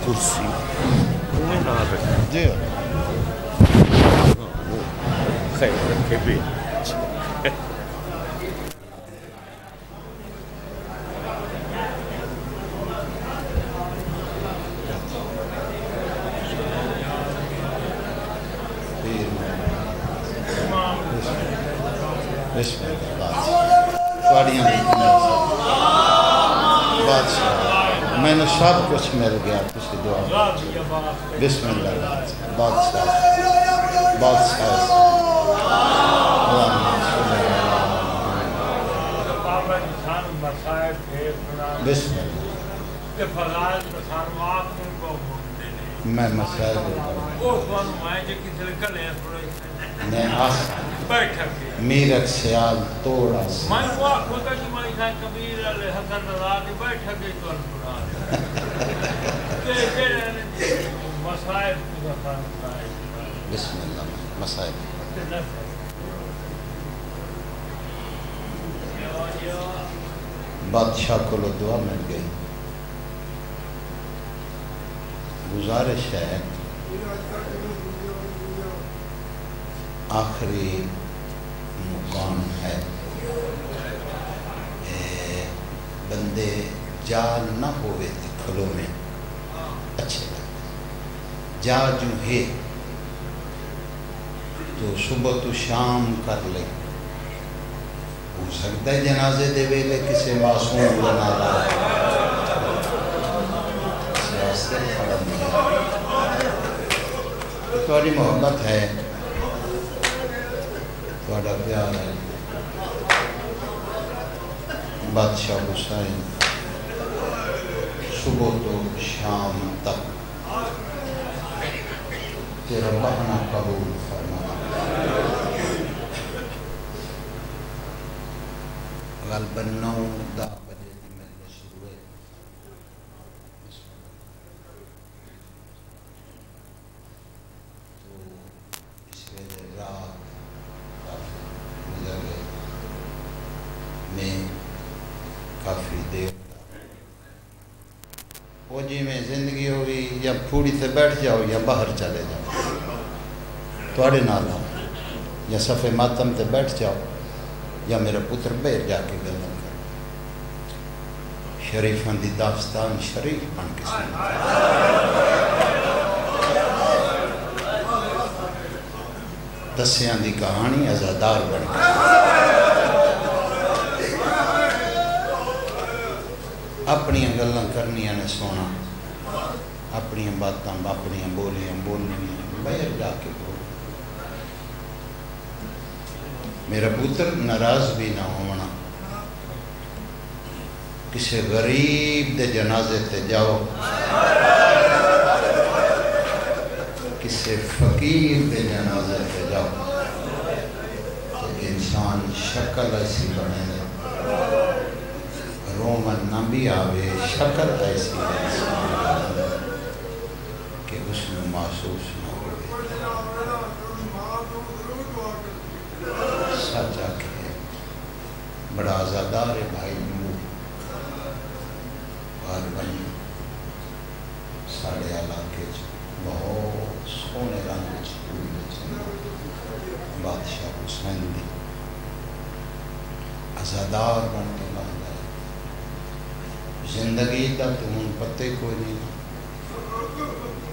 کرسی میں نہ رکھے جی خیر رکھے بھی بادشاہ میں نے سب کچھ مل گیا کسی دعا بسم اللہ بادشاہ بادشاہ بسم اللہ میں مسائل میں آسان میرک سیال توڑا بسم اللہ مسائل بادشاہ کو لو دعا مل گئی گزارش ہے آخری مقام ہے بندے جال نہ ہوئے تھے کھلوں میں اچھے لگتے جا جو ہے تو صبح تو شام کر لے ہو سکتا ہے جنازے دے ویلے کسی معصوم بنا رہا ہے تمہاری محبت ہے تمہارا پیار ہے بادشاہ حسین صبح تو شام تک تیرا بہنا قبول فرما غالباً 9-10 بجے کی مجلس شروع ہے تو اس ویلے رات کافی گزر گئے میں کافی دیر وہ جی میں زندگی ہوئی یا پھوڑی سے بیٹھ جاؤ یا باہر چلے جاؤ تھوڑے نال آؤ یا صفے ماتم تے بیٹھ جاؤ یا میرا پتر بیر جا کے گلن کر شریفاں دی داستان شریف بن کے سن دسیاں دی کہانی عزادار بن کے اپنی گلاں کرنیاں نے سونا اپنی باتاں اپنی بولیاں بولنیاں باہر جا کے بول میرا پتر ناراض بھی نہ ہونا کسی غریب دے جنازے تے جاؤ کسی فقیر دے جنازے تے جاؤ تو انسان شکل ایسی بنے رومن نہ بھی آوے شکل ایسی کہ اس میں محسوس نہ ہوئے سچ آکھے بڑا آزادار ہے بھائی نور اور بھائی ساڑھے علاقے بہت سونے رنگ بادشاہ حسین دی آزادار بن کے لانا زندگی دا تو ان پتے کوئی نہیں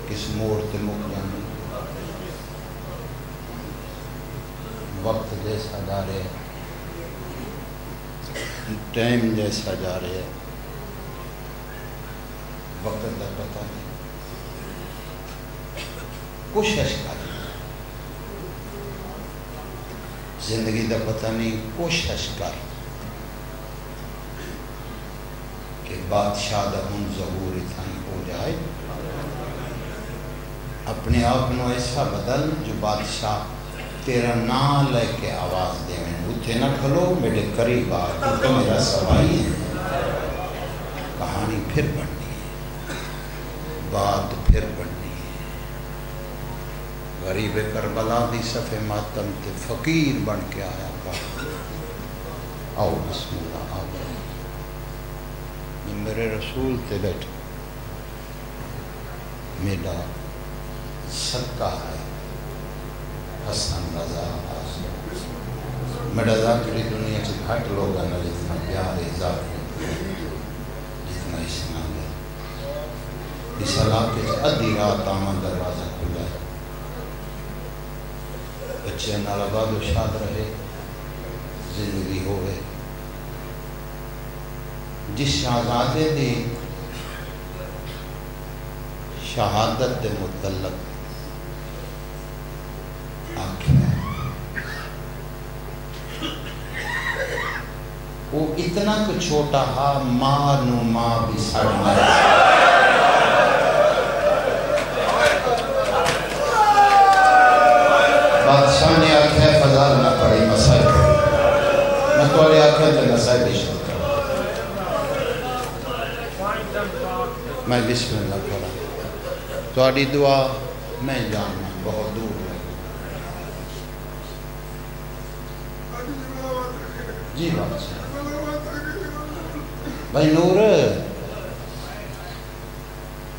کس موڑ تے مک جانے وقت جیسا جا رہے ہیں ٹائم جیسا جا رہے ہیں وقت دا پتہ نہیں کوشش کر زندگی دا پتہ نہیں کوشش کر کہ بادشاہ دا ہن ظہور اتھائی ہو جائے اپنے آپ نو ایسا بدل جو بادشاہ تیرا نام لے کے آواز دے میں اتھے نہ کھلو میرے قریب آ تو میرا سوائی ہے کہانی پھر بننی ہے بات پھر بننی ہے غریب کربلا دی صفے ماتم تے فقیر بن کے آیا آؤ بسم اللہ آؤ میرے رسول تے بیٹھے میرا صدقہ ہے حسن رضا میرا ذاکری دنیا سے گھٹ لوگا نہ جتنا پیار ذاکری جتنا اسلام ہے اس علاقے سے ادھی رات آمن دروازہ کھلا ہے بچے نال آباد و شاد رہے زندگی ہوئے جس شہزادے دی شہادت دے متعلق آنکھیں وہ اتنا کو چھوٹا ہا ماں نو ماں بھی سڑ مر بادشاہ نے آنکھیں فضال نہ پڑی مسائل میں تو آلے آنکھیں تے مسائل بیشت میں بسم اللہ کرا تو آڑی دعا میں جاننا بہت دور ہے جی بات بھائی نور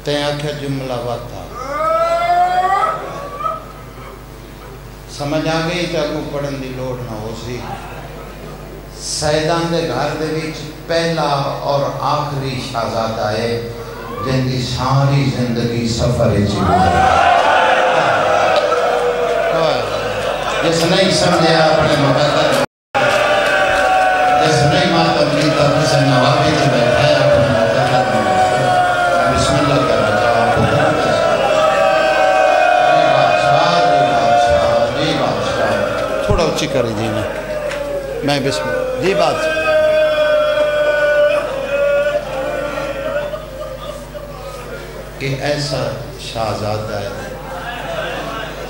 تین آکھا جملہ باتا سمجھ آگئی کہ اگو پڑھن دی لوڑ نہ ہو سی سیدان دے گھر دے بیچ پہلا اور آخری شہزادہ ہے جن کی ساری زندگی سفر جیوان جس نہیں سمجھے اپنے مقدر جس نہیں ماتم لیتا حسن نوابی سے بیٹھا ہے اپنے مقدر میں بسم اللہ کر رہا جی بادشاہ تھوڑا اچھی کری جی میں بسم اللہ جی بادشاہ کہ ایسا شہزادہ ہے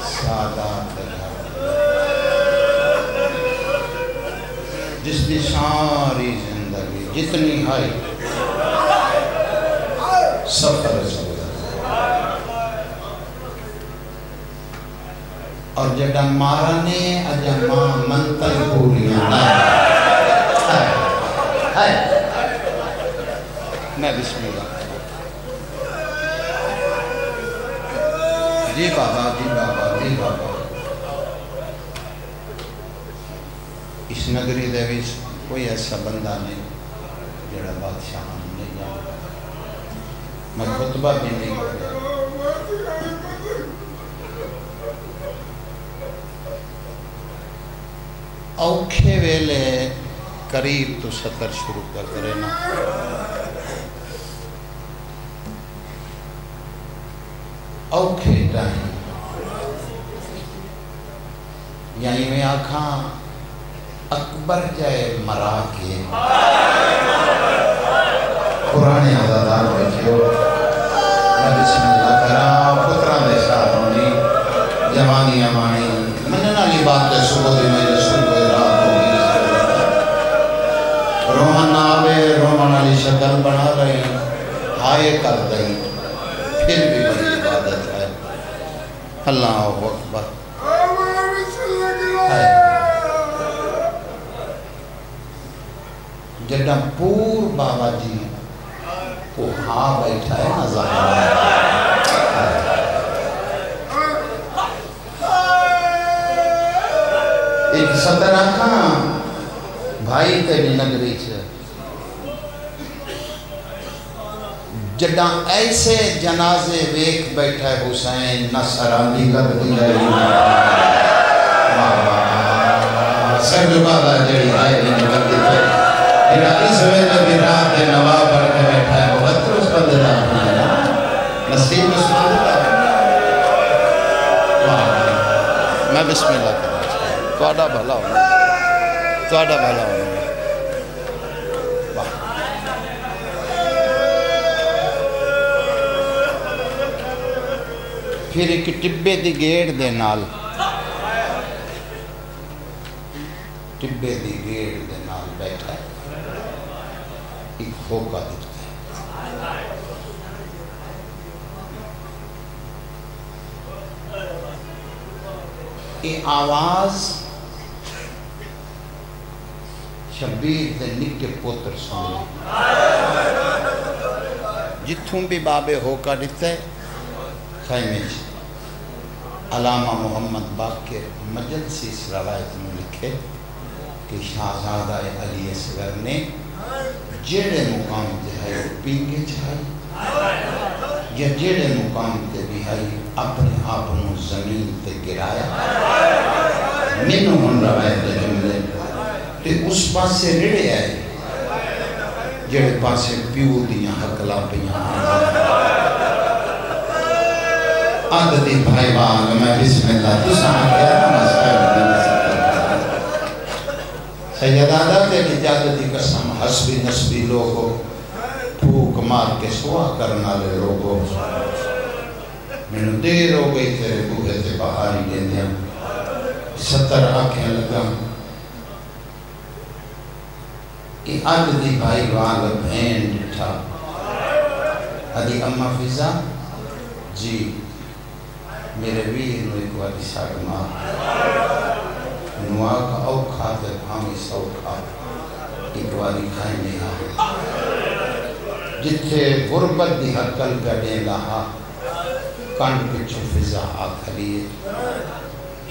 سعادت جس کی ساری زندگی جتنی ہے سفر اور جڑا مارنے اجمع منتل پوریاں ہے میں بسم اللہ جی بابا جی بابا جی بابا اس نگری دے وچ کوئی ایسا بندہ نہیں جڑا بادشاہ نہیں جانا میں خطبہ بھی نہیں کریا اوکھے ویلے قریب تو سطر شروع کر کرے نا اوکھے ٹائم یعنی میں آکھاں اکبر جائے مرا کے پرانے آزادار بیٹھے ہو میں بسم اللہ کرا پتران دے ساتھ ہونی جوانی امانی مننا لی بات دے صبح دی میں صبح رات ہوگی رومن آوے رومن علی شکل بنا رہی ہائے کر دیں پھر بھی بڑی عبادت ہے اللہ اکبر جڑا پور بابا جی کو ہاں بیٹھا ہے نا ظاہر ایک صدر آکھاں بھائی تیری نگری چھے جڑا ایسے جنازے ویک بیٹھا ہے حسین نصر علی گردی رہی سر جبادہ جڑی آئے بھی نگردی رہی اینا اس ویلے بھی رات نواب بڑھ کے بیٹھا ہے بہت روز بندے دا نصیب اس بندے دا میں بسم اللہ کرنا چاہتا توڑا بھلا ہونا توڑا بھلا ہونا پھر ایک ٹبے دی گیڑ دے نال ٹبے دی گیڑ دے نال بیٹھا ہے ایک ہوکا دکھتا ہے یہ آواز شبیر دے نکے پوتر سنے جتھوں بھی بابے ہوکا دکھتا ہے خیمے علامہ محمد باقر مجلسی اس روایت میں لکھے کہ شہزادہ علی اصغر نے جیڑے مقام تے ہے پینگے چاہی یا جیڑے مقام تے بھی ہے اپنے آپ نو زمین تے گرایا مینوں ہن روایت جملے تے اس پاسے رڑے آئے جیڑے پاسے پیو دیاں حقلا پیاں عددی بھائی بان میں بسم اللہ تساں کیا مسائل دینے سیدادہ تیری جادتی قسم حسبی نسبی لوگو پھوک مار کے سوا کرنا لے لوگو میں دیر ہو گئی تیرے بوہے تے بہاری دیندیا 70 آنکھیں لگا یہ عددی بھائی بان بھین ڈٹھا ادھی اممہ فضا جی میرے ویر نو ایک واری ساڑھ ماں نوا کا اوکھا تے بھامی سوکھا ایک واری کھائیں لہا جتھے غربت دی حقل گڑیں لہا کانڈ پچھو فضا آکھلیے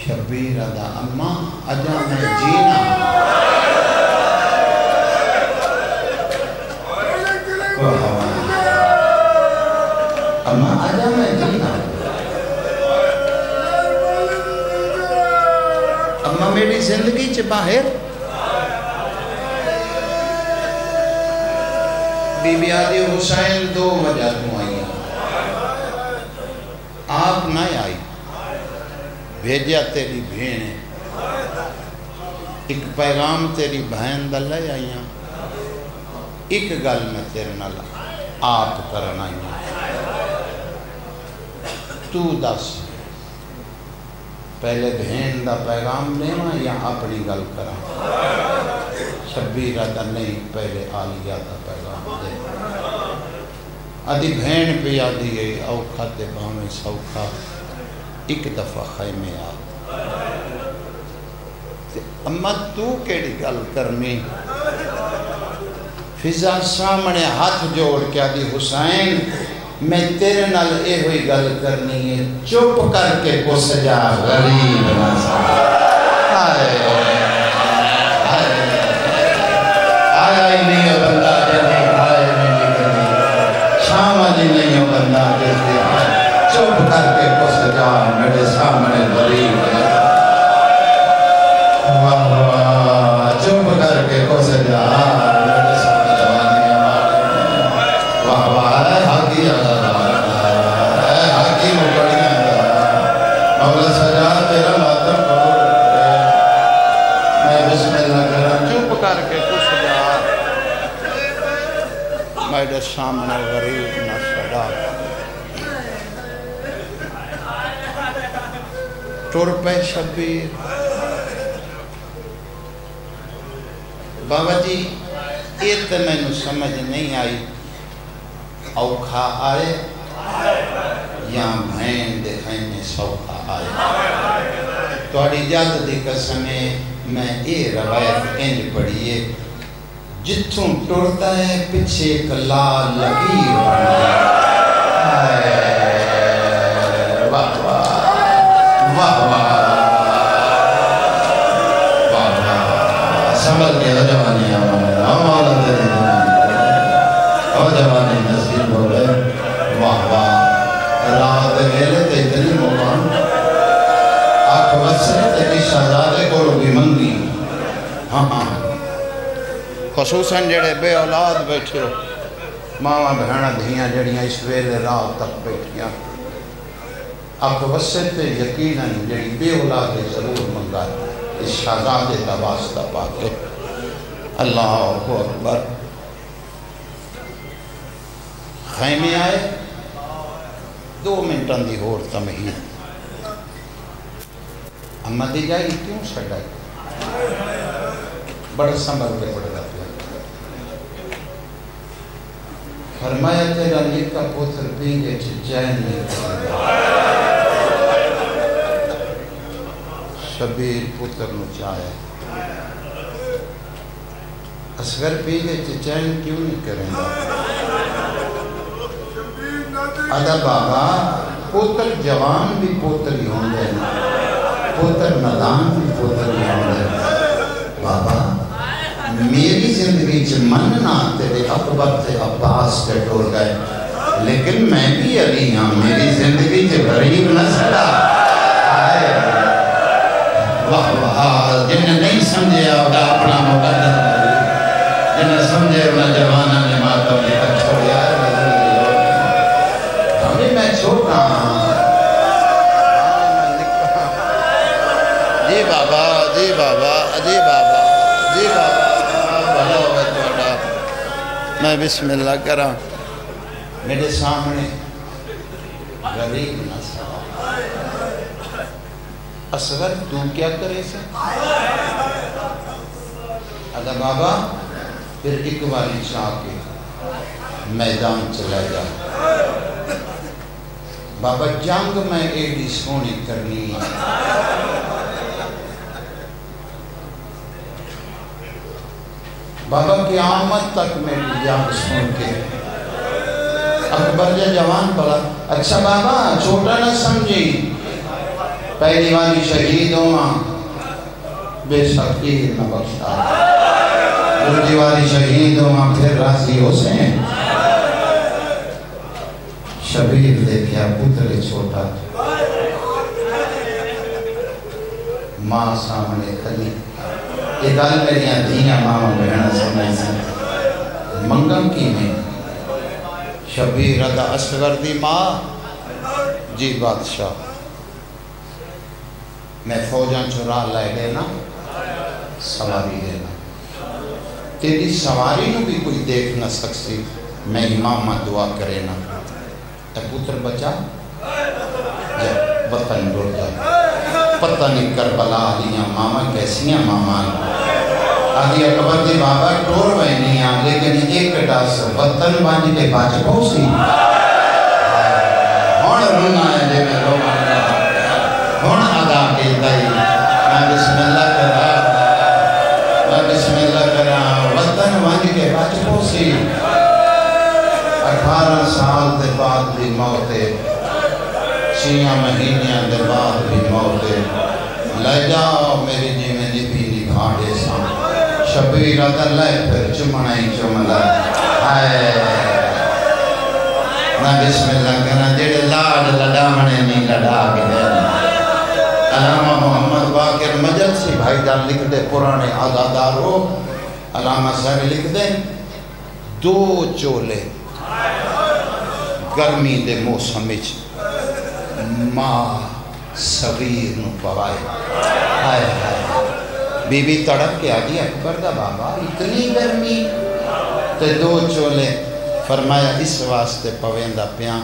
شبیر ادا اممہ اجا میں جینا اممہ اجا میں جینا اممہ میری زندگی چھ باہر بی بی آدھی حسین 2 وجہ تو آئی آپ نہ آئی بھیجیا تیری بھین ایک پیغام تیری بہن دلے آئی ایک گل میں تیرے نال آپ کرنا آئی تو دس پہلے بہن دا پیغام لینا یا اپنی گل کرا شبیرہ دا نہیں پہلے آلیہ دا پیغام دے آدھی بہن پہ آدھی ہے اوکھا تے بھامے سوکھا ایک دفعہ خیمے آ اممہ تو کیڑی گل کرنی فضا سامنے ہاتھ جوڑ کے آدھی حسین میں تیرے نال اے ہوئی گل کرنی ہے چپ کر کے کو سجا غریب نہ سجا آیا ہی نہیں ہو بندہ جیسے آئے نہیں کرنی شام آجی نہیں ہو بندہ جیسے آئے چپ کر کے کو سجا میرے سامنے غریب واہ واہ چپ کر کے کو سجا میرے سامنے جوانی ہمارے واہ واہ حقی مولا سجا تیرا ماتم قبول کرے میں بسم اللہ کرا چپ کر کے کچھ جا میرے سامنے غریب نہ سڑا ٹور پہ شبیر بابا جی یہ تو میں نے سمجھ نہیں آئی اوکھا آئے یا بھین دکھائیں میں سوکھا آئے توڑی جات دی قسمیں میں اے روایت انج پڑھئے جتھوں ٹورتا ہے پچھے ایک لال لگیر بڑھنے واہ واہ واہ واہ واہ سمجھ کے جوانی ہمارا تیرے اور جوانی نصیب ہو رہے واہ واہ رات ویلے تے اتنی مقام آنکھ وسے تے کی شہزادے کو بھی منگی ہاں ہاں خصوصاً جڑے بے اولاد بیٹھے ہو ماما بہنہ دھیاں جڑیاں اس ویلے رات تک بیٹھیاں آنکھ وسے تے یقیناً جڑی بے اولاد ضرور منگا اس شہزادے کا واسطہ پاکے اللہ اکبر خیمے آئے 2 منٹاں دی ہور تمہید اممہ دی جائی کیوں چھڑائی بڑا سنبھل کے پڑھ گا پیا فرمایا تیرا نکا پوتر پینگے چجائن نہیں کرنا شبیر پوتر نو چاہے اصغر پینگے چجائن کیوں نہیں کریں گا ادا بابا پوتر جوان بھی پوتر ہی ہوں گے، پوتر نادان بھی پوتر ہی ہوں گے۔ بابا میری زندگی چ مننا تیرے اکبر تے عباس کے ٹور گئے، لیکن میں بھی علی ہاں، میری زندگی چ غریب نہ سڑا۔ واہ واہ، جنہیں نہیں سمجھے آگا اپنا مقدر، جنہیں سمجھے انہیں جوانہ نے ماتم لکھا چھوڑیا ہے۔ ہمیں میں چھوڑنا جی بابا، جی بابا، جی بابا، جی بابا، بھلا ہوئے توڑا۔ میں بسم اللہ کرا، میرے سامنے غریب نہ سا اصغر تو کیا کرے سے؟ ادا بابا پھر ایک باری چاہ کے میدان چلا جا۔ بابا جنگ میں ایڈی سونی کرنی، بابا قیامت تک میری جنگ سن کے اکبر جوان بڑا اچھا بابا چھوٹا نہ سمجھی، پہلی والی شہید ہوں بے شکیر نہ بخشا، دوسری والی شہید ہوں پھر راضی حسین۔ شبیر دیکھیا پتر چھوٹا، ماں سامنے کھلی، یہ گل میری دھیاں ماما بہنا سمجھ سے منگم کی میں شبیر ادا اصغر دی ماں جی بادشاہ میں فوجاں چرا لائے دینا سواری دینا، تیری سواری نو بھی کوئی دیکھ نہ سکسی، میں امامہ دعا کرے نا تے پتر بچا جب وطن ڈر جائے۔ پتہ نہیں کربلا دیاں ماما کیسیاں ماما آدھی اکبر دی بابا ٹور بہنیاں، لیکن ایک ڈاس وطن بانجی کے باچ پوسی ہون رونا ہے جے میں رونا ہون ادا کے دائی۔ میں بسم اللہ کرا، میں بسم اللہ کرا، وطن بانجی کے باچ پوسی 18 سال دے بعد بھی موتے، 6 مہینیاں دے بعد بھی موتے، لے جاؤ میری جی میں نبی نبھاڑے سام، شبیر آدھر لائے پھر چمنائی چملا آئے۔ میں بسم اللہ کرنا جیڑے لاڈ لڑامنے نہیں لڑا گئے۔ علامہ محمد باقر مجلسی بھائی جان لکھ دے پرانے آزادارو، علامہ صاحب لکھ دے 2 چولے گرمی دے موسم وچ ماں صغیر نو پوائے، ہائے ہائے بی بی تڑپ کے آگی اکبر دا بابا اتنی گرمی تے 2 چولے، فرمایا اس واسطے پویندہ پیاں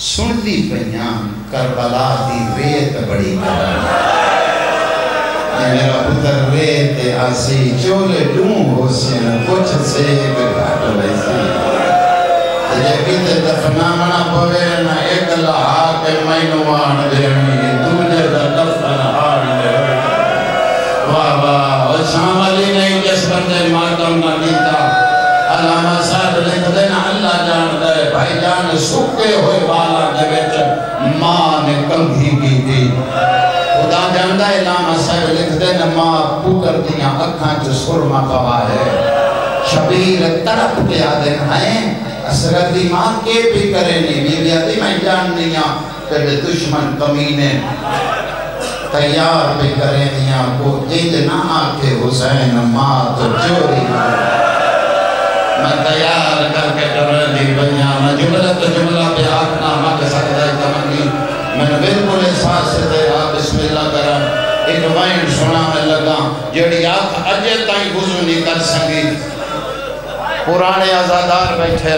سن دی پیاں کربلا دی ریت بڑی کرنا، یہ میرا پتر ریت آسی چولے ڈوں ہو سن کچھ سے گھاٹ ویسی، یہ بیتے دفنامنا پوینا ایک لہا کے مینوان دیمی دوجہ دا دفن ہار دیمی۔ واہ واہ اور شام علی نہیں جس بندے ماتم نہ دیتا، علامہ صاحب لکھ دینا اللہ جان دے بھائی جان سکے ہوئے بالا دے بیچ ماں نے کنگھی کی تھی، خدا جاندہ علامہ صاحب لکھ دینا ماں پوکر دیا اکھاں جو سرما پوا ہے، شبیر تڑپ کے آدھن ہیں اصغر دی ماں کے بھی کرے نہیں، بیوی آدھی میں جان نہیں تیرے دشمن کمینے تیار بھی کرے دیا کو اید نہ آکے حسین ماں تو چوری، میں تیار کر کے کرنے دی بنیا، میں جملہ تو جملہ پہ آکنا مک سکتا ہے تمنی، میں نے بالکل احساس سے تیرا بسم اللہ کرا، ایک وائن سنا میں لگا جیڑی آکھ اجے تائیں گزو نہیں کر سنگی، پرانے آزادار بیٹھے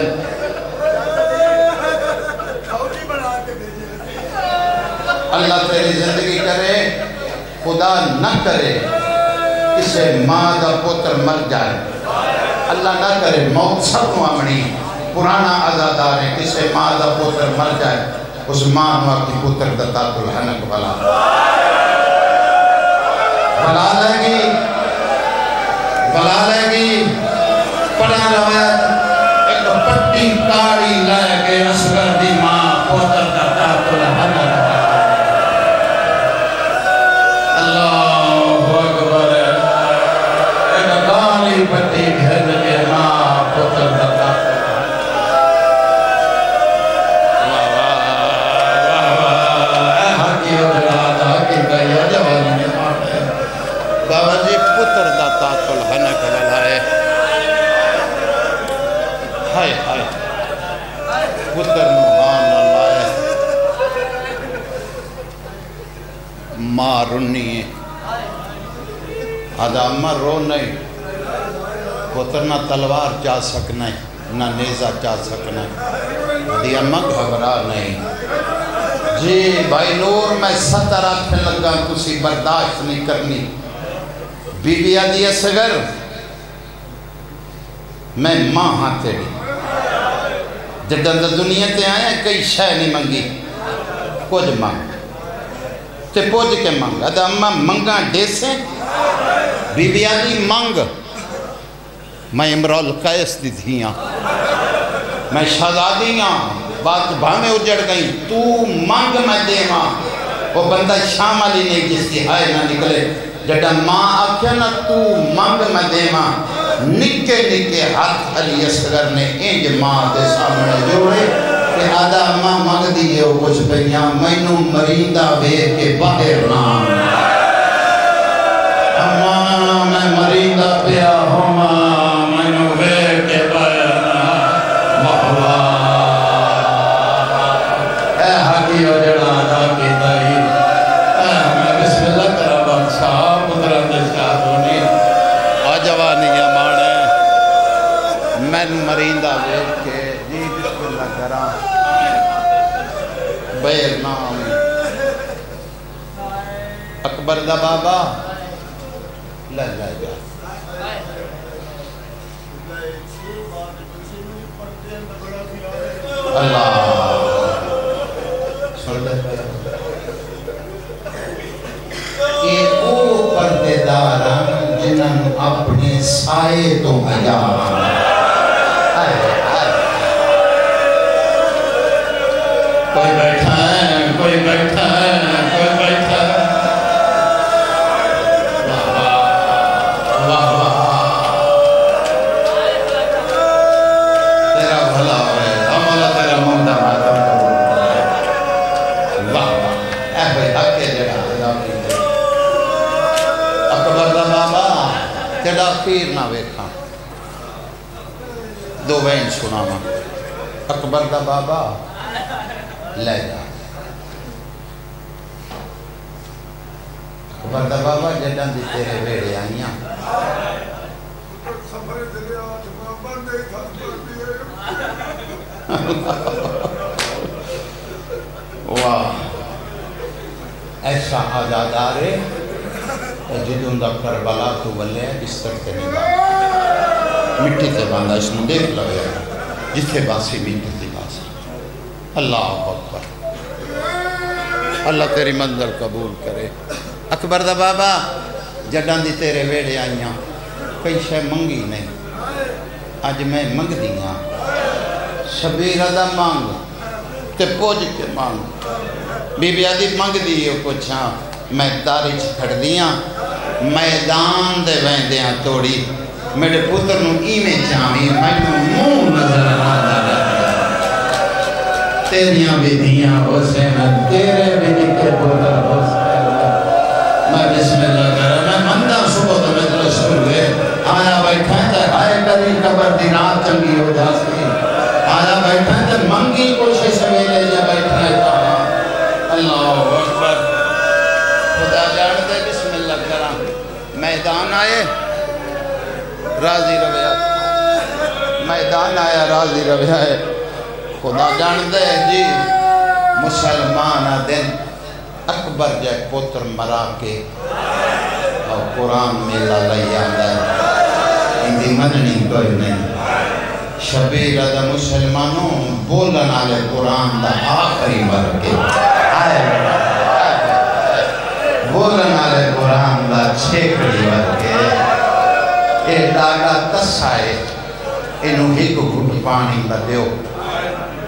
اللہ تیری زندگی کرے، خدا نہ کرے کسے ماں دا پتر مر جائے، اللہ نہ کرے موت سب معامنی، پرانا آزادار ہے کسے ماں دا پتر مر جائے، اس ماں نوہ کی پتر دتات الحنک بلا لے گی پڑھا روایت ایک پٹی کاری لائے گے اصغر دی ماں پتر دتات الحنک پتر نو ہاں نہ لائے ماں رنی ہے آدھا اماں رو نہیں پتر نہ تلوار چاہ سکنا ہے نہ نیزہ چاہ سکنا ہے آدھی اماں گھبرا نہیں جی بھائی نور میں 70 آنکھیں لگا کسی برداشت نہیں کرنی بی بی آدھی اصغر میں ماں ہاں تیری جدن دنیا تے آیا کئی شے نہیں منگی کچھ مانگ تے پوج کے مانگ ادا اماں منگا دے سے بی بی آدھی مانگ میں امرال قیس دی تھیاں میں شہزادیاں بات بھامے اجڑ گئی تو مانگ میں دے ماں وہ بندہ شام علی نے جس کی ہائے نہ نکلے جڑا ماں آکھیا نا تو مانگ میں دے ماں نکے نکے ہاتھ علی اصغر نے انج ماں دے سامنے جوڑے کہ آدھا ماں مانگ دیئے ہو کچھ پہیاں مینوں مریندہ ویر کے باہر نام اماں میں مریندہ پیا ہوں ماں مینوں ویر کے باہر نام محبا اے حقی ہو جڑا دا کی دائی میں بسم اللہ کرا بادشاہ پترہ دے شاہ دونی آجوانیاں مانے میں مریندہ ویر کے جی بسم اللہ کرا بیر نام اکبر دا بابا لے جا اللہ سن دے یہ او پردے داران جنہاں اپنے سائے تو بیان کوئی بیٹھا ہے کوئی بیٹھا ہے کوئی بیٹھا ہے واہ واہ تیرا بھلا ہوئے ہمارا تیرا مولا مادر قبول کرے واہ واہ اے بھئی حقے جڑا اللہ کی دے اکبر دا بابا تیڑا خیر نہ ویکھاں دو وین سنا ماں اکبر دا بابا لے جا اکبر دا بابا جڑاں دی تیرے ویڑے آئیاں واہ ایسا آزادارے جدوں دا کربلا تو ولے بستر تے نہیں باندھا مٹی تے باندھا اس نو دیکھ لگے جتھے باسی مٹی تے باسی اللہ اکبر اللہ تیری منزل قبول کرے اکبر دا بابا جڑاں دی تیرے ویڑے آئیاں کئی شے منگی نہیں آج میں منگ دیاں شبیر دا مانگ تے پوج کے مانگ بی بی آدھی منگ دیئے کچھ ہاں میں داری چھکڑ دیاں میدان دے ویندیاں توڑی میرے پتر نو ایمیں چاہمی میں نو مون نظر آدھا تیریاں بھی دیاں حسین تیرے بھی نکے پتر حسین میں بسم اللہ کرا میں مندہ صبح تو مجلس ہوئے آیا بیٹھا ہے تے آئے کدی قبر دی رات چنگی ہو جا سکی آیا بیٹھا ہے تے منگی کوشش سویلے جا بیٹھا ہے کہاں اللہ اکبر خدا جان دے بسم اللہ کرا میدان آئے راضی رویا میدان آیا راضی رویا ہے خدا جان دے جی مسلمان دن اکبر جائے پتر مرا کے اور قرآن میلہ لئی آدھا ہے اندھی مننی کوئی نہیں شبیر دا مسلمانوں بولن آلے قرآن دا آخری مرکے آئے بولن آلے قرآن دا چھیکڑی مرکے اے ڈاگا تسائے انہوں ہی کو گھٹ پانی بدیو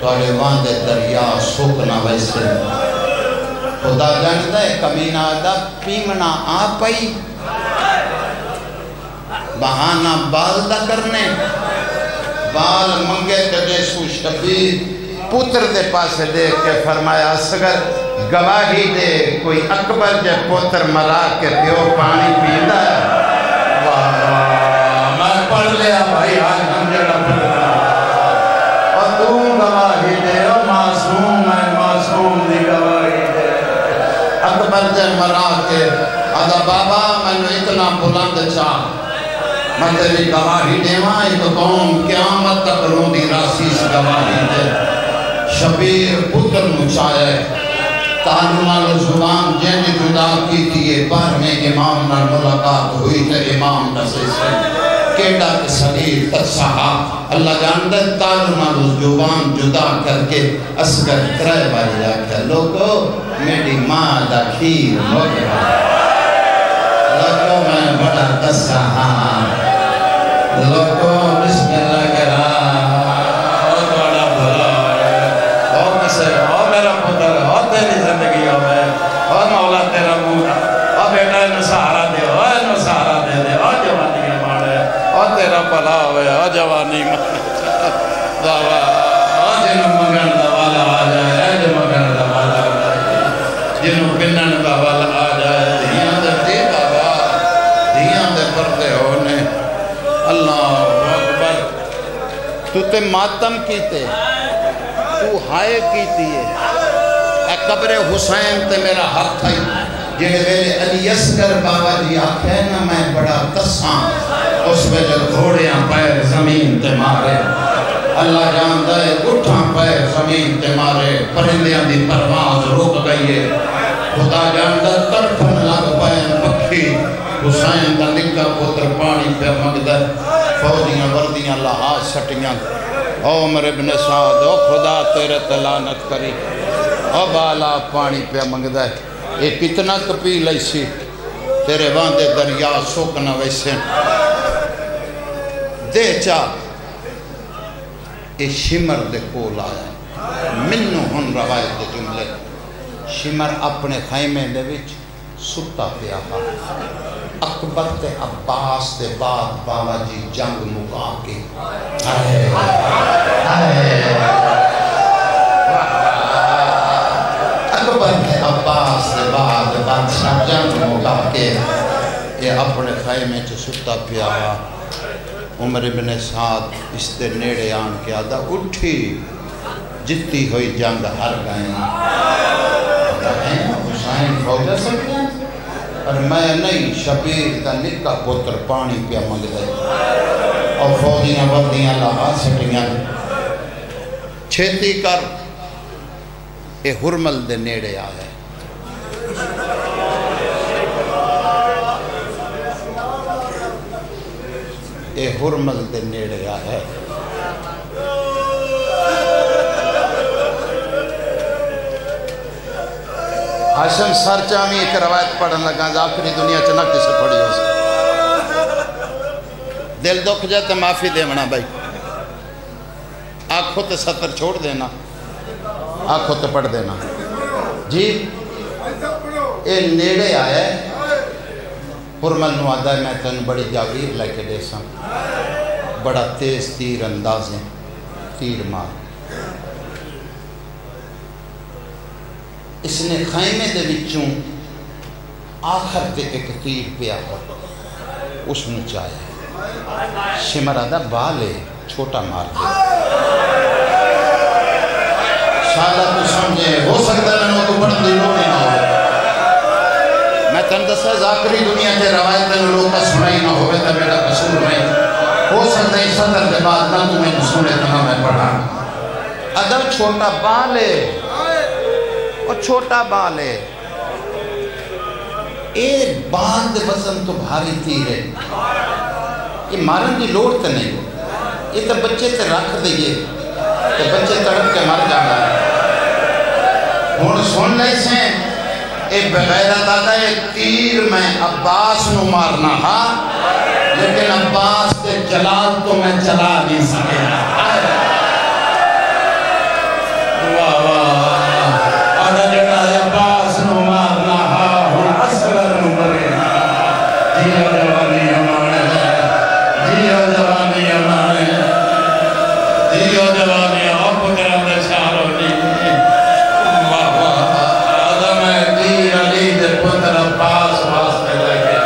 توڑے واندے دریا سوکنا ویسے خدا جانتا ہے کمینہ دا پیمنا آپائی بہانہ بال دا کرنے بال منگے تجھے سو شبیر پتر دے پاسے دیکھ کے فرمایا اصغر گواہی دے کوئی اکبر جے پتر مرا کے پیو پانی پیدا ہے میں پڑھ لیا بھائی آج ہم جڑا پڑھ رہا اور تو گواہی دے دے مرا کے آدھا بابا میں نے اتنا بلند چاہ میں تیری گواہی دیواں ایک قوم قیامت تک روندی راسی اس گواہی دے شبیر پتر مچائے تعلیم و زبان جن جدا کی تھی بار میں امام نال ملاقات ہوئی تے امام نسے سے کیڑا صغیر تصحا اللہ جانتا ہے تعلیم و زبان جدا کر کے اسگر کرائے باری آکھا لوگو میری ماں دا کھیر لوگو لوگو میں بڑا تصحا لوگو بسم اللہ کرا بڑا بھلا میرا پتر اور تیری زندگیوں میں اور مولا تیرا مولا اور بیٹا انہوں سہارا دے انہوں سہارا دے دے اور جوانی مانے اور تیرا پلا ہوئے اور جوانی مانے دعویٰ اور جنہوں مگن دوالا آ جائے جنہوں مگن دوالا آ جائے جنہوں پنن دوالا آ جائے دھیاں دے دی بابا دھیاں دے پردے ہونے اللہ اکبر تو تے ماتم کیتے تو ہائے کیتی ہے اے قبر حسین تے میرا حق تھا جنہیں میرے علی اصغر بابا جی آکھے نا میں بڑا تساں اس وجہ گھوڑیاں پیر زمین تے مارے اللہ جاندہ ہے اٹھاں پیر زمین تے مارے پرندیاں دی پرواز رک گئی ہے خدا جاندہ تڑپن لگ پائیں پکھی حسین دا نکا پتر پانی پہ مگدہ فوجیاں وردیاں لحاظ سٹیاں عمر ابن سعد او خدا تیرے تلانت کری او بالا پانی پہ منگدہ ہے ایک اتنا کپی لیسی تیرے باندے دریا سوکنا ویسے دے چاہ اے شمر دے کول آیا منو ہن روایت دے جملے شمر اپنے خیمے دے وچ ستا پیا اکبر تے عباس تے بعد بابا جی جنگ مکا کے اکبر تے عباس تے بعد بادشاہ جنگ مکا کے یہ اپنے خیمے چ ستا پیا عمر ابن سعد اس دے نیڑے آن کے آدھا اٹھی جتی ہوئی جنگ ہر گئیں حسین فوجہ سکتے ہیں اور میں نہیں شبیر کا نکا پتر پانی پیا مگ دے اور فوجیاں وردیاں لہا سٹیاں چھیتی کر اے ہرمل دے نیڑے آئے اے ہرمل دے نیڑے آئے حاشم سر چاہمی ایک روایت پڑھن لگا آخری دنیا چنک کسے پڑھی ہو سکتا دل دکھ جاتے معافی دے منا بھائی آنکھوں تے سطر چھوڑ دینا آنکھوں تے پڑھ دینا جی اے نیڑے آئے پرمل نو آدھا ہے میں تن بڑی جاویر لے کے دے ساں بڑا تیز تیر اندازیں تیر مار اس نے خیمے دے وچوں آخر تے ایک تیر پیا ہو اس نے چاہے شمر آدھا بالے چھوٹا مار دے شاید تو سمجھے ہو سکتا ہے میں تو بڑھ دلوں میں نہ ہو میں تندسہ ذاکری دنیا کے روایت لوگ کا سنائی نہ ہوئے تو میرا قصور نہیں ہو سکتا ہے اس صدر کے بعد نہ تمہیں سنے تو میں پڑھا ادھر چھوٹا بالے اور چھوٹا بال ہے ایک باند وزن تو بھاری تیر ہے یہ مارن دی لوڑ تے نہیں یہ تو بچے تے رکھ دئیے کہ بچے تڑپ کے مر جانا ہون سن لئی سے ایک بغیرت آتا ہے تیر میں عباس نو مارنا ہاں لیکن عباس کے جلال تو میں چلا نہیں سکے واہ واہ عباس نو مارنا ہون اصغر نو مرنا جیو جوانی ہمارے جیو جوانی ہمارے جیو جوانی آپ پتر اندر شہروں جی واہ واہ آدم دیر علی دے پتر عباس واسطے لگے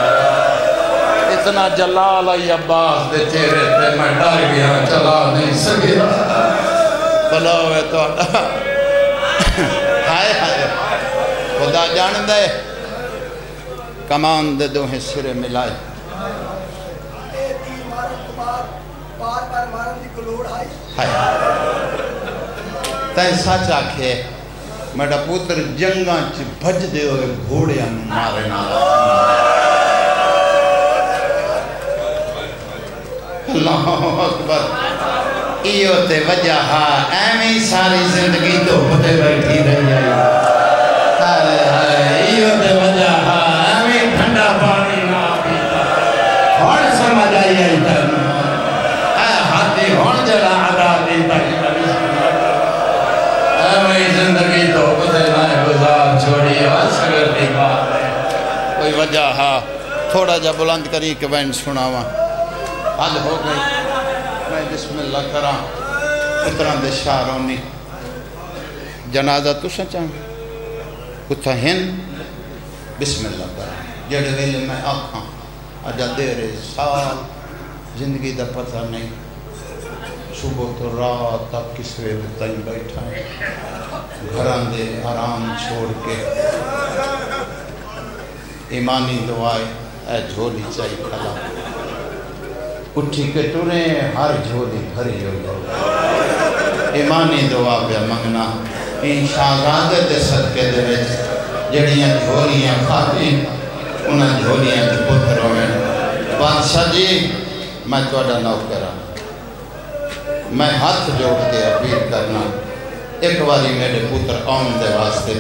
اتنا جلال آئی عباس دے چہرے تے میں ڈر گیا چلا نہیں سکے بلاوے تو ہائے ہائے خدا جان دے کمان دے دوہیں سرے ملائے تین سچ آکھے میرا پوتر جنگاں چ بھج دے ہوئے گھوڑیاں مارے نالا اللہ اکبر ایو تے وجہ ایمی ساری زندگی تو پتے بیٹھی رہی آئی ایو تے وجہ ایمی ٹھنڈا پانی نہ پیتا ہون سمجھ آئی آئی تن ہاتھی ہون جڑا عذاب دیتا ایمی زندگی تو پتے نہ گزار چھوڑی سگر دی بات ہے کوئی وجہ تھوڑا جا بلند کری کہ بین سناواں حل ہو گئی میں بسم اللہ کراں اتران دے شارونی جنازہ تو سچاں اتھا ہن بسم اللہ کراں جڑے ویلے میں آکھاں اجا دیرے سال زندگی دا پتہ نہیں صبح تو رات تک کس وے تائیں بیٹھا ہے گھران دے آرام چھوڑ کے ایمانی دعائے اے جھولی چاہی کھلا اٹھی کے ٹورے ہر جھولی بھری ہوئی ایمانی دعا پہ منگنا ان شاہزادے دے صدقے دے وچ جڑیاں جھولیاں کھاتی انہاں جھولیاں دے پتر ہوئے بادشاہ جی میں توڑا نوکرا میں ہاتھ جوڑ کے اپیل کرنا ایک باری میرے پتر آن دے واسطے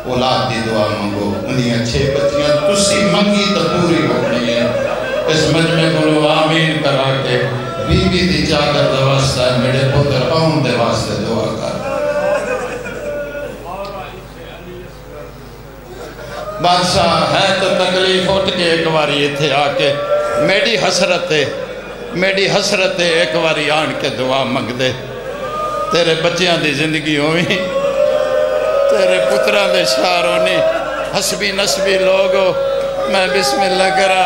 اولاد دی دعا منگو انہیں اچھے بچیاں تسی منگی تو پوری ہو گئی ہے اس مجمع کو آمین کرا کے بی بی دی چادر دے واسطہ میرے پتر آن دے واسطے دعا کر بادشاہ ہے تو تکلیف اٹھ کے ایک باری تھے آ کے میری حسرت ایک باری آن کے دعا منگ دے تیرے بچیاں دی زندگی ہوئی تیرے پتران دے شار ہونی حسبی نسبی لوگو میں بسم اللہ کرا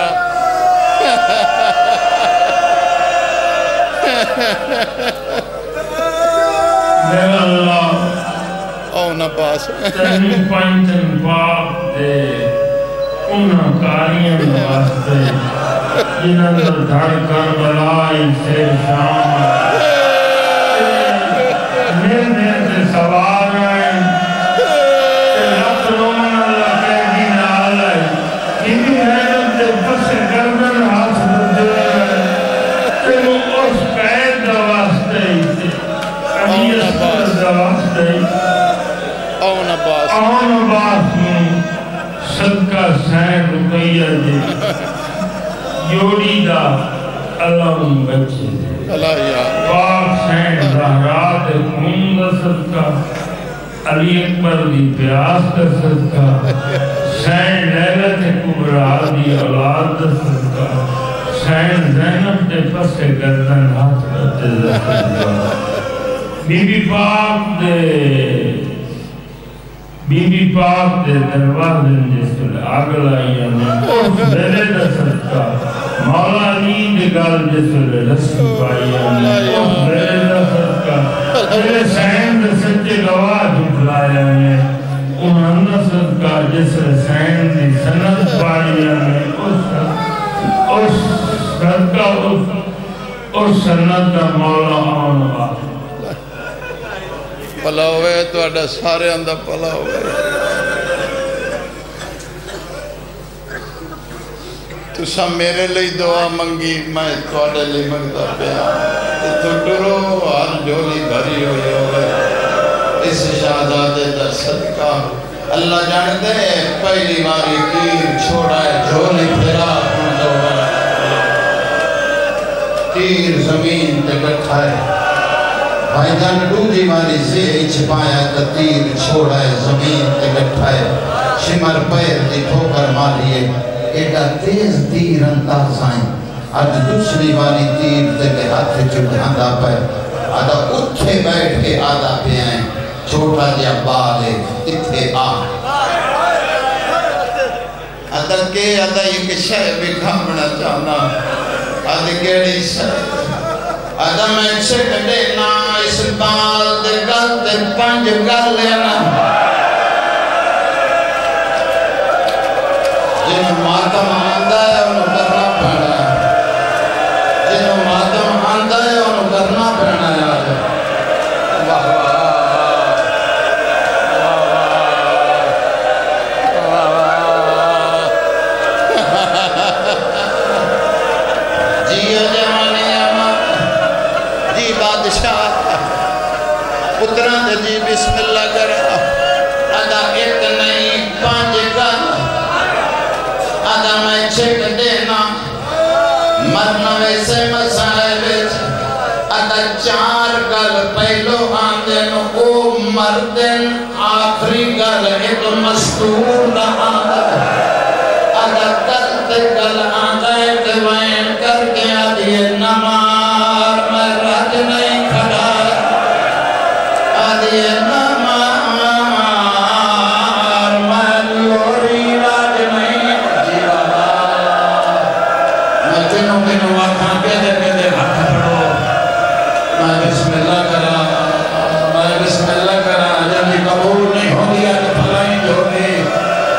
میرا اللہ او نباس تنی پنچن باپ دے انہاں کاریاں واسطے جنہاں در دھڑکن بلائی سے شام میرے سے سوار ہیں کہ رب رومن اللہ کے دین آلائی کنی محنت دے پس گردن ہاتھ بدے کہ وہ اس قید دواستے ہی امیر سر دواستے ہی اون عباس میں صدقہ سین رقیہ دے جوڑی دا اللہ بچے دے پاک سین زہرات خون دا صدقہ علی اکبر دی پیاس دا صدقہ سین لیلت کبرا دی اولاد دا صدقہ سین زینب دے پس گردن ہاتھ کرتے دا صدقہ بی بی پاک دے دروازن جس لئے آگلائیاں میں اس میرے دا صدقہ مولا علی دے گل جس لئے رسی پائیاں میں اس میرے دا صدقہ میرے سین دے سچے گواہ جھٹلائیاں میں انہاں دا صدقہ جس لئے سین دے سنت پائیاں میں اس صدقہ اس سنت دا مولا آنوا پلا ہوئے تو اڈا سارے اندہ پلا ہوئے تو سب میرے لئی دعا منگی میں تو اڈا لئی منگتا پیا تو ڈرو ہر جولی بھری ہوئی ہوئے اس شہزادے دا صدقہ اللہ جانتے پہلی باری تیر چھوڑا ہے جھولی پھرا تیر زمین تے بٹھا ہے بھائی جان ڈوجی ماری سے چھپایا تیر چھوڑا ہے زمین تے گٹھائے شمر پیر دی ٹھوکر ماریے ایڈا تیز تیر انداز آئیں آج دوسری والی تیر تے کے ہاتھ چڑھاندہ پہ آدھا اٹھے بیٹھ کے آدھا پہ آئیں چھوٹا جا بالے اتھے آدھا کے آدھا یہ شے بھی کھامنا چاہنا آدھا کیڑی شے آدھا میں چھک دینا اس بال دے گل دے پنج گل لینا جے جنہوں ماتم آندہ ہے انہوں کرنا پڑنا ہے جنہوں ماتم آندہ ہے انہوں کرنا پڑنا ہے آج واہ جی جوانی امان جی بادشاہ پتران دے جی بسم اللہ کرا آدھا ایک نہیں پانچ گل آدھا میں چھک دینا مرنا ویسے مسائے بچ آدھا چار گل پہلو آندے نو او مردن آخری گل ایک مستور دا آدھا آدھا تلت گل آدھا ایک وین کر کے آدھی نمار میں رج نہیں کھڑا آدھی نمار میں لوری رج نہیں جی بابا میں تینوں دنوں آکھاں کے دے ہاتھ پڑھو میں بسم اللہ کرا جب یہ قبول نہیں ہو گیا تو پھلائی جو گی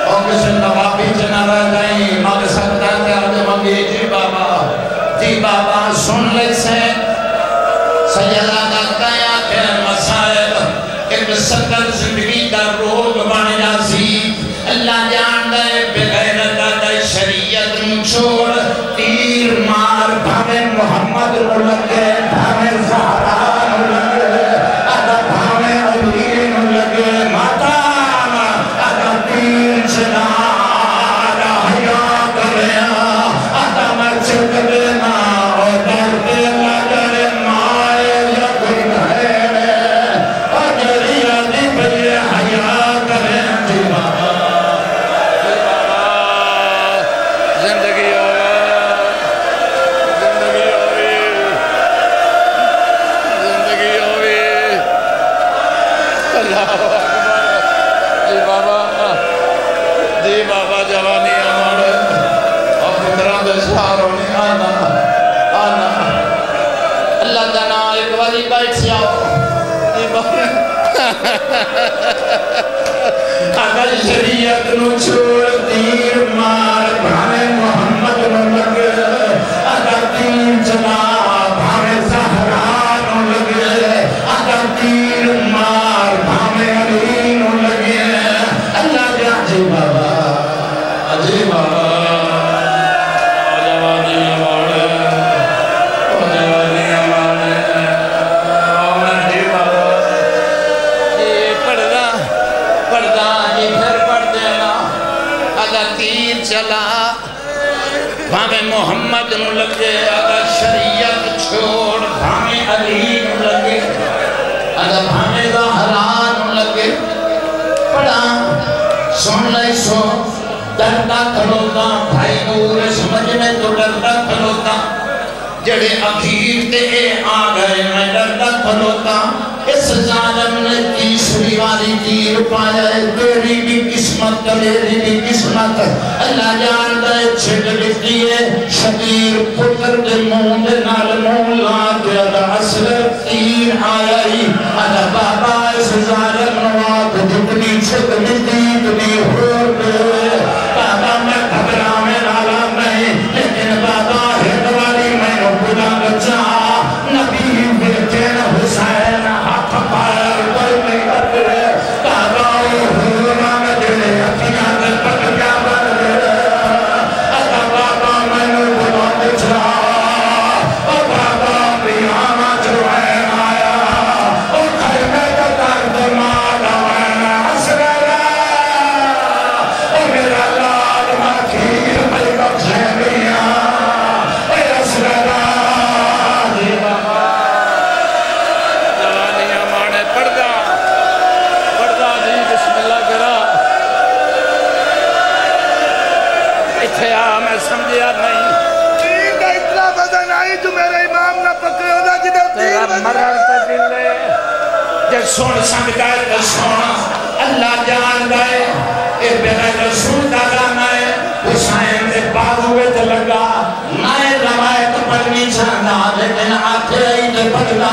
اور کسی نوابی چنا رہ جائیں مانگ سکتا ہے آج مانگی جی بابا سن لے سے سیدہ کا قیا کے مسائل ایک سکر زندگی کا روز بن جاسی اللہ جان دے بغیر دے شریعت چھوڑ تیر مار بھاوے محمد رو لگے بھاوے زہرا رو لگے اگر بھاوے علی رو لگے ماتام اگر تیر چنا حیا کرے اگر میں چک دینا اور در دے لگے مائے یا کوئی بھیڑے اگر یادی بھئے حیا کرے جی بابا زندگی جی بابا جوانی ہمارے اور پتران دے ساروں میں آنا اللہ دانا ایک والی بیٹھ سے آؤ جی بابا اگر شریعت نو چھوڑ تیر مار بھاوے محمد نو لگے اگر تیر چلا بھاوے زہرا نو لگے اگر تیر مار بھاوے علی نو لگے اللہ دیا جی بابا جی بابا جوانی ہمارے جوانی ہمارے جی بابا جی پڑھدا جی پھر پڑھ دینا اگر تیر چلا بھاوے محمد نو لگے اگر شریعت چھوڑ بھاوے علی نو لگے اگر بھاوے زہرا نو لگے پڑھا سن لے سو ڈردا کھلوتا بھائی نور سمجھ میں تو ڈردا کھلوتا جڑے اخیر تے اے آ گئے میں ڈردا کھلوتا اس ظالم نے تیسری والی تیر پایا ہے تیری بھی قسمت تیری بھی قسمت اللہ جان دے چھٹ لکھتی ہے شبیر پتر دے منہ دے نال منہ لا کے ادا اصل تیر آیا ہی ادا بابا اس ظالم نواب دکنی چھت لکھتی اتنی ہور دے بابا میں گھبرا میں نالا نہیں لیکن بابا ہٹ والی میں نو بلا بچا نبی بیٹھے نہ حسین ہاتھ پائر پر نہیں کرتے بابا ہورا میں دلے اکیاں دے پک کیا بن دے اتا بابا میں نو بلا بچا او بابا بیانا جوائن آیا او گھر میں قطر دماغ آیا حسرلا او میرا لال مکھیر میں بخشے میاں اے حسرلا جی بابا جوانی ہمارے پردہ جی بسم اللہ کرا اتھے آ میں سمجھیا نہیں تیر کا اتنا وزن آئی جو میرے امام نہ پکڑے ہونا جدہ تیرا تیر مرر تے دلے جب سن سنگ گئے تو سونا اللہ جان گئے اے بغیر رسول کا گانا ہے حسین دے بازوے تے لگا نائے روایت پڑھنی چاہنا لیکن آتے ہی تے پڑھنا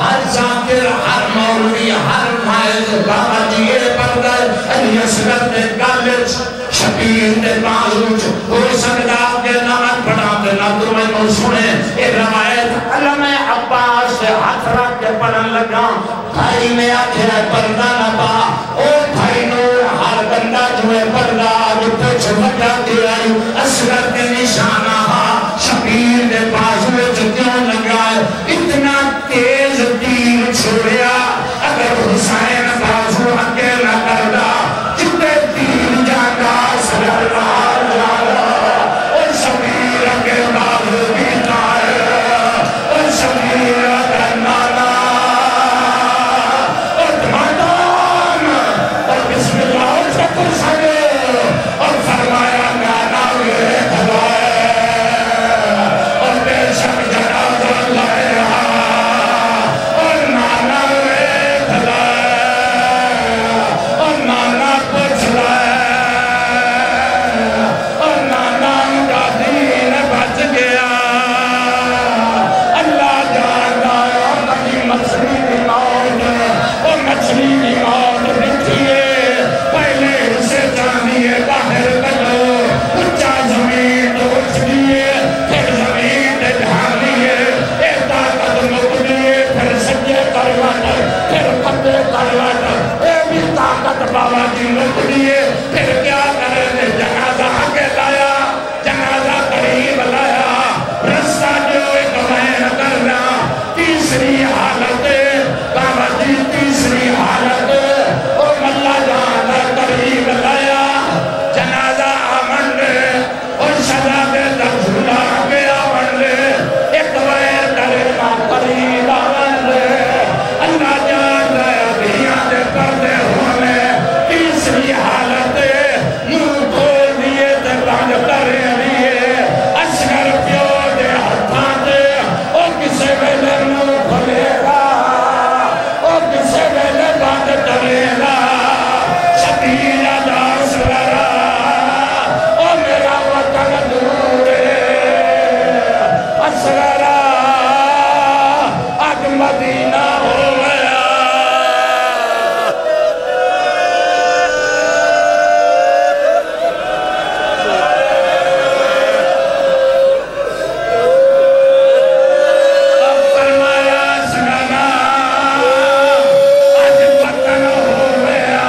ہر ذاکر ہر مولوی ہر مائز بابا دیئے پڑھ گئے علی اصغر دے گالج شبیر دے بازوچ ہو سکتا کہ نمت پڑھا دے نظر میں کو سنے اے روایت علم عباس سے ہاتھ رکھ کے پڑھن لگا بھائی میں آتے ہیں پردہ نہ پا او بھائی نور ہر بندہ جو ہے پردہ جتے چھوٹا دیا اصغر دے نشانہ شبیر دے بازوچ کیوں لگا اتنا تیز تیر چھوڑیا اگر حسین بازو اکیلا کردا جتے تیر جانا سلال جانا اور شبیر کے بازو بیتا ہے اور شبیر کا نانا اور دھمادان اور بسم اللہ اور شکر سگے اور فرمایا نانا میرے دھلائے اور بے شک جنازہ لائے اور نانا میرے دھلائے اور نانا پوچھ لائے اور نانا کا دین بچ گیا اللہ جانتا ہے کبھی مچھلی کی موت اور مچھلی کی موت بچھئے پہلے اسے جانیے باہر کرو اچھا زمین تو اٹھ دیئے پھر زمین تے ڈھانیے ایک طاقت مک دیئے پھر سجے کروٹ پھر پتے کروٹ اے بھی طاقت بابا جی مک دیئے پھر کیا کرے نے جنازہ آگے لایا جنازہ قریب لایا رسہ جو ایک وین کرنا تیسری حالت بابا جی تیسری حالت اور ملا جانا قریب لایا جنازہ آمن لے اور سزا دے درجھولا آگے آمن لے ایک وین کرنا قریب آمن لے اللہ جان لیا دھیاں دے پردے ہونے تیسری حالت منہ کھول دیئے تے بند کرے لیے اصغر پیو دے ہتھاں دے او کسے ویلے منہ کھلے گا او کسے ویلے بند کرے گا شبیر دا اصغر او میرا وطن دور اصغر اگ مدینہ ہو گیا فرمایا سگنا اج وطن ہو گیا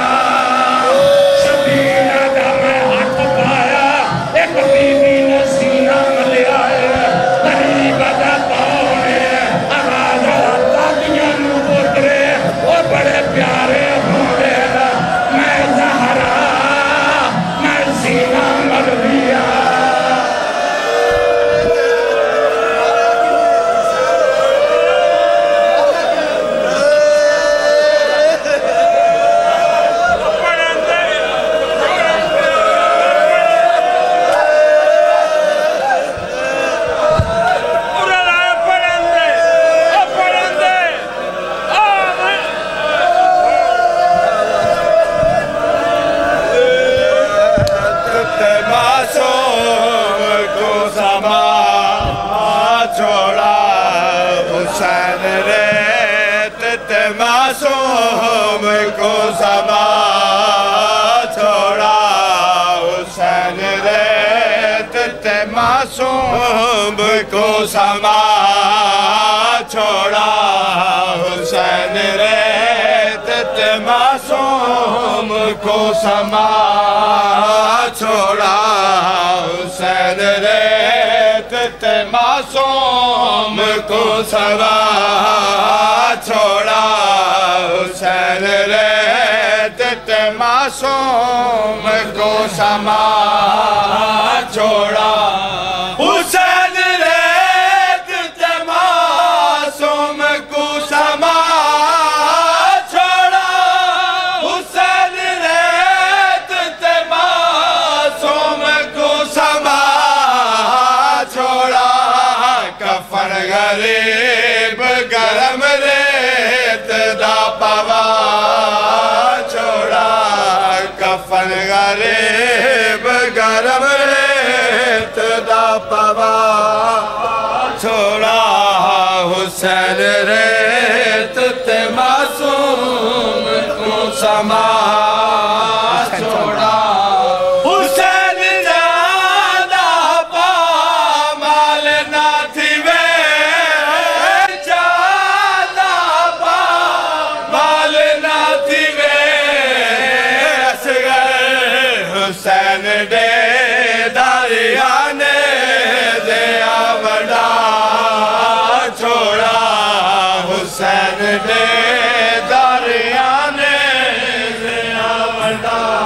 شبیر دا میں ہاتھ پایا ایک بی بی نے سینہ ملیا ہے قریب دا توڑے آواز دادیاں نو پوترے اور بڑے پیارے ہوئے میں زہرا میں سینہ مر دیا معصوم کو سما چھوڑا حسین ریت تے معصوم کو سما چھوڑا حسین ریت تے معصوم کو سما چھوڑا حسین ریت تے معصوم کو سما چھوڑا حسین ریت تے معصوم کو سما چھوڑا حسین ریت تے معصوم کو سما چھوڑا حسین ریت تے معصوم کو سما چھوڑا کفن غریب گرم ریت دا پوا چھوڑا کفن غریب گرم ریت دا پوا چھوڑا حسین ریت تے معصوم کو سما دے دریانے دیا بڑا چھوڑا حسین دے دریانے دیا بڑا